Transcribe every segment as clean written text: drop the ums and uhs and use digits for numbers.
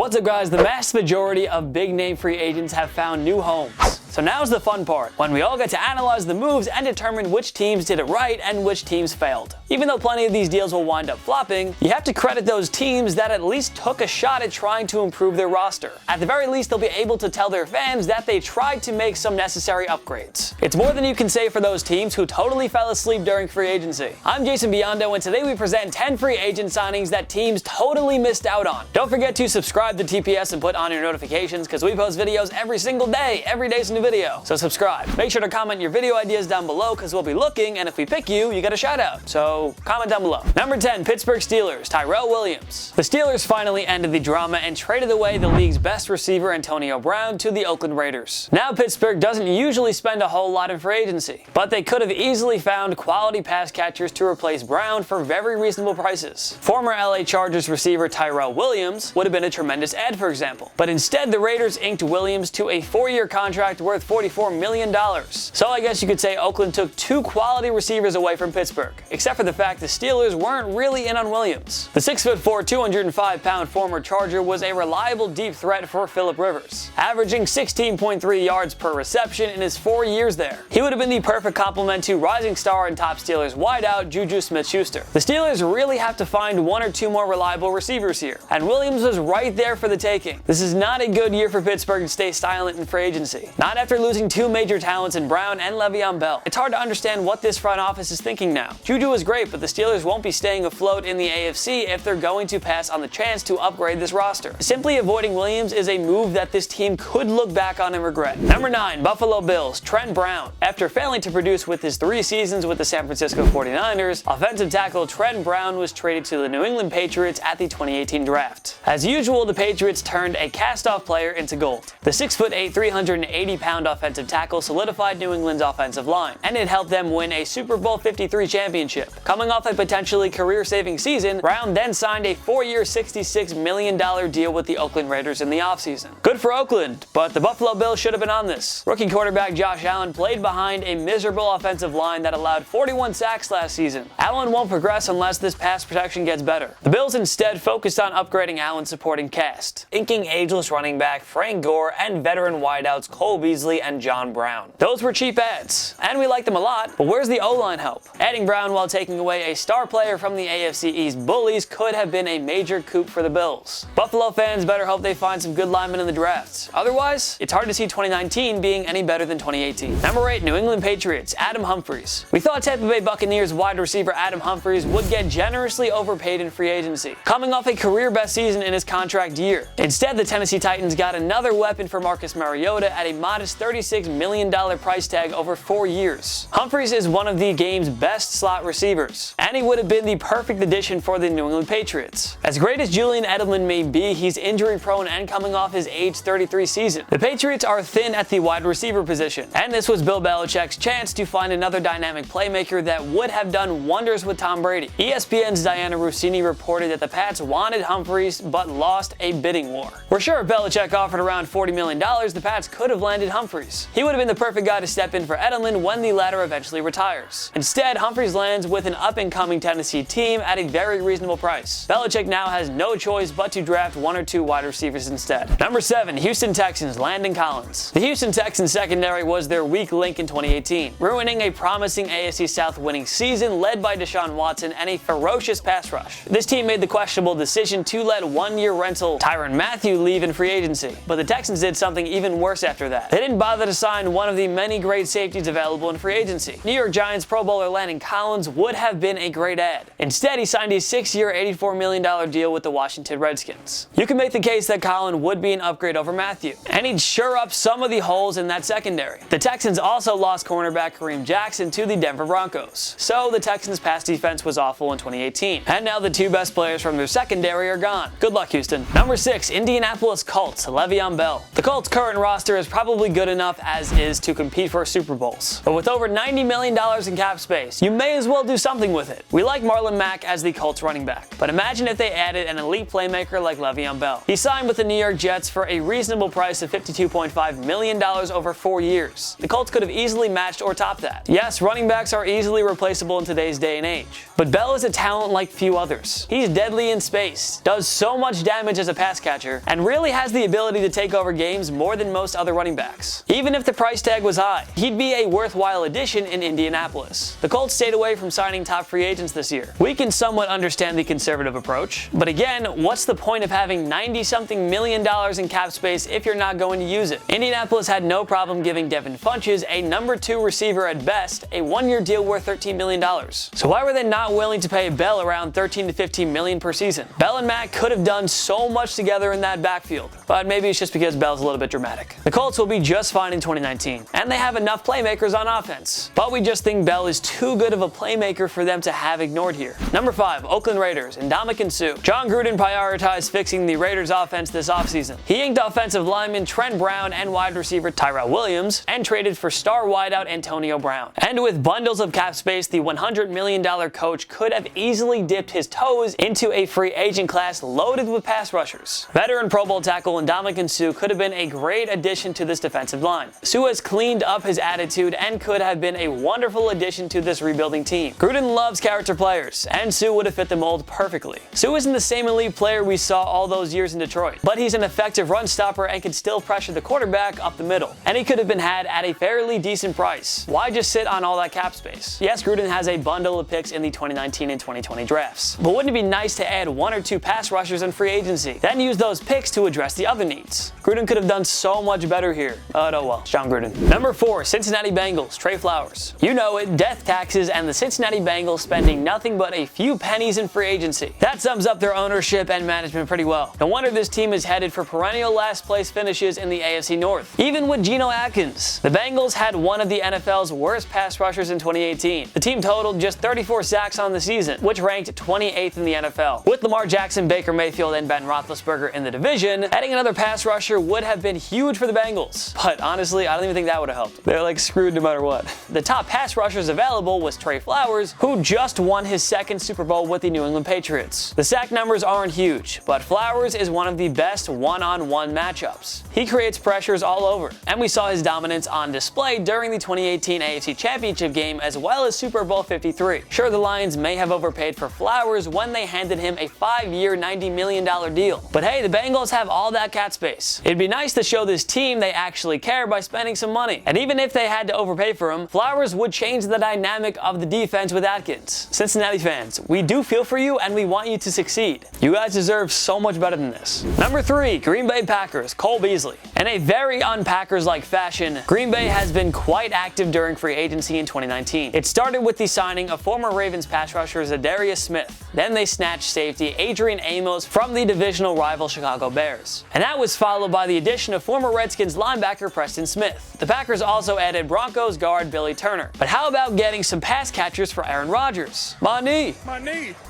What's up, guys? The vast majority of big name free agents have found new homes. So now's the fun part, when we all get to analyze the moves and determine which teams did it right and which teams failed. Even though plenty of these deals will wind up flopping, you have to credit those teams that at least took a shot at trying to improve their roster. At the very least, they'll be able to tell their fans that they tried to make some necessary upgrades. It's more than you can say for those teams who totally fell asleep during free agency. I'm Jason Biondo, and today we present 10 free agent signings that teams totally missed out on. Don't forget to subscribe to TPS and put on your notifications, because we post videos every single day. Every day's a new video. So subscribe. Make sure to comment your video ideas down below, because we'll be looking, and if we pick you, you get a shout out. So comment down below. Number 10, Pittsburgh Steelers, Tyrell Williams. The Steelers finally ended the drama and traded away the league's best receiver Antonio Brown to the Oakland Raiders. Now Pittsburgh doesn't usually spend a whole lot in free agency, but they could have easily found quality pass catchers to replace Brown for very reasonable prices. Former LA Chargers receiver Tyrell Williams would have been a tremendous add, for example, but instead the Raiders inked Williams to a 4-year contract worth $44 million. So I guess you could say Oakland took two quality receivers away from Pittsburgh, except for the fact the Steelers weren't really in on Williams. The 6'4", 205-pound former Charger was a reliable deep threat for Phillip Rivers, averaging 16.3 yards per reception in his 4 years there. He would have been the perfect complement to rising star and top Steelers wideout Juju Smith-Schuster. The Steelers really have to find one or two more reliable receivers here, and Williams was right there for the taking. This is not a good year for Pittsburgh to stay silent in free agency, not after losing two major talents in Brown and Le'Veon Bell. It's hard to understand what this front office is thinking now. Juju is great, but the Steelers won't be staying afloat in the AFC if they're going to pass on the chance to upgrade this roster. Simply avoiding Williams is a move that this team could look back on and regret. Number 9, Buffalo Bills, Trent Brown. After failing to produce with his 3 seasons with the San Francisco 49ers, offensive tackle Trent Brown was traded to the New England Patriots at the 2018 draft. As usual, the Patriots turned a cast-off player into gold. The 6'8", 380-pound offensive tackle solidified New England's offensive line, and it helped them win a Super Bowl 53 championship. Coming off a potentially career-saving season, Brown then signed a 4-year, $66 million deal with the Oakland Raiders in the offseason. Good for Oakland, but the Buffalo Bills should have been on this. Rookie quarterback Josh Allen played behind a miserable offensive line that allowed 41 sacks last season. Allen won't progress unless this pass protection gets better. The Bills instead focused on upgrading Allen's supporting cast, inking ageless running back Frank Gore and veteran wideouts Cole Beasley and John Brown. Those were cheap adds, and we liked them a lot, but where's the O-line help? Adding Brown while taking away a star player from the AFC East bullies could have been a major coup for the Bills. Buffalo fans better hope they find some good linemen in the draft. Otherwise, it's hard to see 2019 being any better than 2018. Number 8, New England Patriots, Adam Humphries. We thought Tampa Bay Buccaneers wide receiver Adam Humphries would get generously overpaid in free agency, coming off a career-best season in his contract year. Instead, the Tennessee Titans got another weapon for Marcus Mariota at a modest $36 million price tag over 4 years. Humphries is one of the game's best slot receivers, and he would have been the perfect addition for the New England Patriots. As great as Julian Edelman may be, he's injury-prone and coming off his age 33 season. The Patriots are thin at the wide receiver position, and this was Bill Belichick's chance to find another dynamic playmaker that would have done wonders with Tom Brady. ESPN's Diana Rossini reported that the Pats wanted Humphries but lost a bidding war. We're sure if Belichick offered around $40 million, the Pats could have landed Humphries. He would have been the perfect guy to step in for Edelman when the latter eventually retires. Instead, Humphries lands with an up-and-coming Tennessee team at a very reasonable price. Belichick now has no choice but to draft 1 or 2 wide receivers instead. Number 7, Houston Texans, Landon Collins. The Houston Texans secondary was their weak link in 2018, ruining a promising AFC South winning season led by Deshaun Watson and a ferocious pass rush. This team made the questionable decision to let 1-year rental Tyrann Mathieu leave in free agency, but the Texans did something even worse after that. They didn't bother to sign one of the many great safeties available in free agency. New York Giants Pro Bowler Landon Collins would have been a great add. Instead, he signed a 6-year, $84 million deal with the Washington Redskins. You can make the case that Collins would be an upgrade over Mathieu, and he'd shore up some of the holes in that secondary. The Texans also lost cornerback Kareem Jackson to the Denver Broncos, so the Texans' pass defense was awful in 2018, and now the 2 best players from their secondary are gone. Good luck, Houston. Number 6, Indianapolis Colts, Le'Veon Bell. The Colts' current roster is probably good enough as is to compete for Super Bowls. But with over $90 million in cap space, you may as well do something with it. We like Marlon Mack as the Colts running back, but imagine if they added an elite playmaker like Le'Veon Bell. He signed with the New York Jets for a reasonable price of $52.5 million over 4 years. The Colts could have easily matched or topped that. Yes, running backs are easily replaceable in today's day and age, but Bell is a talent like few others. He's deadly in space, does so much damage as a pass catcher, and really has the ability to take over games more than most other running backs. Even if the price tag was high, he'd be a worthwhile addition in Indianapolis. The Colts stayed away from signing top free agents this year. We can somewhat understand the conservative approach, but again, what's the point of having $90-something million in cap space if you're not going to use it? Indianapolis had no problem giving Devin Funchess, a number 2 receiver at best, a 1-year deal worth $13 million. So why were they not willing to pay Bell around $13 to $15 million per season? Bell and Mack could have done so much together in that backfield, but maybe it's just because Bell's a little bit dramatic. The Colts will be just fine in 2019, and they have enough playmakers on offense, but we just think Bell is too good of a playmaker for them to have ignored here. Number 5, Oakland Raiders, Ndamukong Suh. John Gruden prioritized fixing the Raiders offense this offseason. He inked offensive lineman Trent Brown and wide receiver Tyrell Williams, and traded for star wideout Antonio Brown. And with bundles of cap space, the $100 million coach could have easily dipped his toes into a free agent class loaded with pass rushers. Veteran Pro Bowl tackle Ndamukong Suh could have been a great addition to this defensive line. Suh has cleaned up his attitude and could have been a wonderful addition to this rebuilding team. Gruden loves character players, and Suh would have fit the mold perfectly. Suh isn't the same elite player we saw all those years in Detroit, but he's an effective run stopper and can still pressure the quarterback up the middle. And he could have been had at a fairly decent price. Why just sit on all that cap space? Yes, Gruden has a bundle of picks in the 2019 and 2020 drafts, but wouldn't it be nice to add 1 or 2 pass rushers in free agency, then use those picks to address the other needs? Gruden could have done so much better here. Oh well, John Gruden. Number 4, Cincinnati Bengals, Trey Flowers. You know it, death taxes and the Cincinnati Bengals spending nothing but a few pennies in free agency. That sums up their ownership and management pretty well. No wonder this team is headed for perennial last place finishes in the AFC North. Even with Geno Atkins, the Bengals had one of the NFL's worst pass rushers in 2018. The team totaled just 34 sacks on the season, which ranked 28th in the NFL. With Lamar Jackson, Baker Mayfield, and Ben Roethlisberger in the division, adding another pass rusher would have been huge for the Bengals. But honestly, I don't even think that would have helped. They're like screwed no matter what. The top pass rushers available was Trey Flowers, who just won his 2nd Super Bowl with the New England Patriots. The sack numbers aren't huge, but Flowers is one of the best one-on-one matchups. He creates pressures all over, and we saw his dominance on display during the 2018 AFC Championship game as well as Super Bowl 53. Sure, the Lions may have overpaid for Flowers when they handed him a 5-year, $90 million deal, but hey, the Bengals have all that cap space. It'd be nice to show this team they actually care by spending some money, and even if they had to overpay for him, Flowers would change the dynamic of the defense with Atkins. Cincinnati fans, we do feel for you and we want you to succeed. You guys deserve so much better than this. Number 3, Green Bay Packers, Cole Beasley. In a very un-Packers-like fashion, Green Bay has been quite active during free agency in 2019. It started with the signing of former Ravens pass rusher Zadarius Smith. Then they snatched safety Adrian Amos from the divisional rival Chicago Bears. And that was followed by the addition of former Redskins linebacker Preston Smith. The Packers also added Broncos guard Billy Turner. But how about getting some pass catchers for Aaron Rodgers? My knee.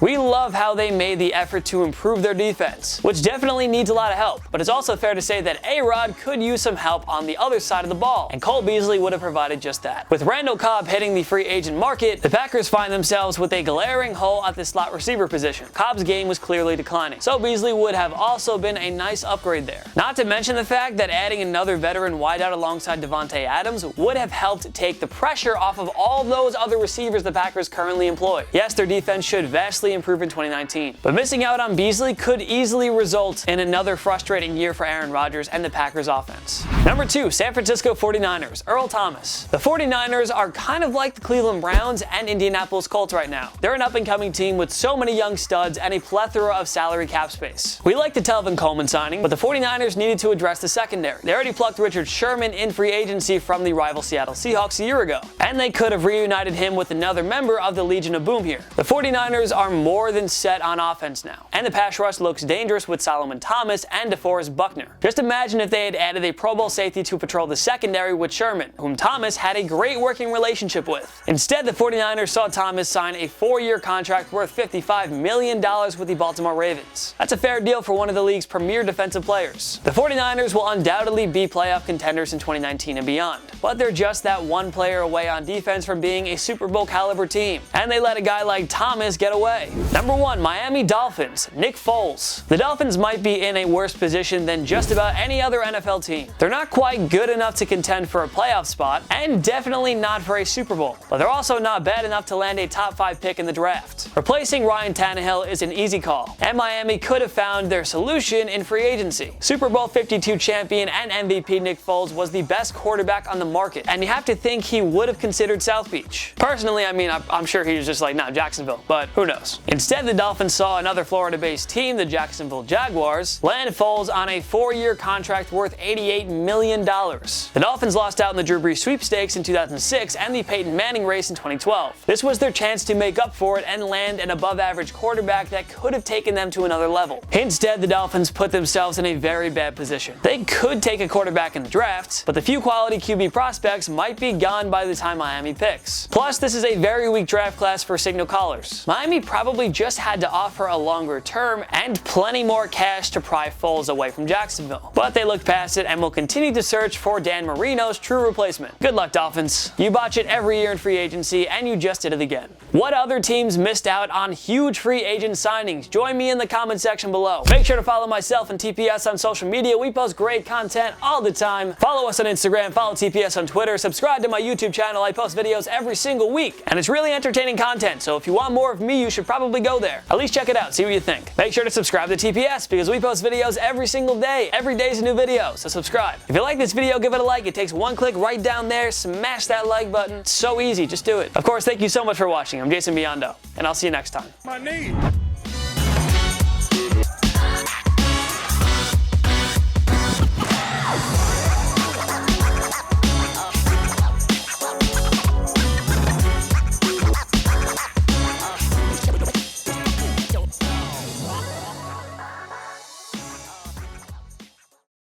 We love how they made the effort to improve their defense, which definitely needs a lot of help. But it's also fair to say that A-Rod could use some help on the other side of the ball, and Cole Beasley would have provided just that. With Randall Cobb hitting the free agent market, the Packers find themselves with a glaring hole at the slot receiver position. Cobb's game was clearly declining, so Beasley would have also been a nice upgrade there. Not to mention the fact that adding another veteran wideout alongside Devontae Adams would have helped take the pressure off of all those other receivers the Packers currently employ. Yes, their defense should vastly improve in 2019, but missing out on Beasley could easily result in another frustrating year for Aaron Rodgers and the Packers offense. Number 2, San Francisco 49ers, Earl Thomas. The 49ers are kind of like the Cleveland Browns and Indianapolis Colts right now. They're an up-and-coming team with so many young studs and a plethora of salary cap space. We like the Telvin Coleman signing, but the 49ers needed to address the secondary. They already plucked Richard Sherman in free agency from the rival Seattle Seahawks a year ago, and they could have reunited him with another member of the Legion of Boom here. The 49ers are more than set on offense now, and the pass rush looks dangerous with Solomon Thomas and DeForest Buckner. Just imagine if they had added a Pro Bowl safety to patrol the secondary with Sherman, whom Thomas had a great working relationship with. Instead, the 49ers saw Thomas sign a 4-year contract worth $55 million with the Baltimore Ravens. That's a fair deal for one of the league's premier defensive players. The 49ers will undoubtedly be playoff contenders in 2019 and beyond. But they're just that one player away on defense from being a Super Bowl caliber team, and they let a guy like Thomas get away. Number 1, Miami Dolphins, Nick Foles. The Dolphins might be in a worse position than just about any other NFL team. They're not quite good enough to contend for a playoff spot, and definitely not for a Super Bowl, but they're also not bad enough to land a top 5 pick in the draft. Replacing Ryan Tannehill is an easy call, and Miami could have found their solution in free agency. Super Bowl 52 champion and MVP Nick Foles was the best quarterback on the market, and you have to think he would have considered South Beach. Personally, I mean, I'm sure he was just like, nah, Jacksonville, but who knows. Instead, the Dolphins saw another Florida-based team, the Jacksonville Jaguars, land Foles on a 4-year contract worth $88 million. The Dolphins lost out in the Drew Brees sweepstakes in 2006 and the Peyton Manning race in 2012. This was their chance to make up for it and land an above-average quarterback that could have taken them to another level. Instead, the Dolphins put themselves in a very bad position. They could take a quarterback in the draft, but the few quality QB prospects might be gone by the time Miami picks. Plus, this is a very weak draft class for signal callers. Miami probably just had to offer a longer term and plenty more cash to pry Foles away from Jacksonville. But they looked past it and will continue to search for Dan Marino's true replacement. Good luck, Dolphins. You botch it every year in free agency, and you just did it again. What other teams missed out on huge free agent signings? Join me in the comment section below. Make sure to follow myself and TPS on social media. We post great content all the time. Follow us on Instagram, follow TPS on Twitter, subscribe to my YouTube channel. I post videos every single week, and it's really entertaining content, so if you want more of me, you should probably go there. At least check it out, see what you think. Make sure to subscribe to TPS because we post videos every single day. Every day is a new video, so subscribe. If you like this video, give it a like. It takes one click right down there. Smash that like button. It's so easy, just do it. Of course, thank you so much for watching. I'm Jason Biondo, and I'll see you next time.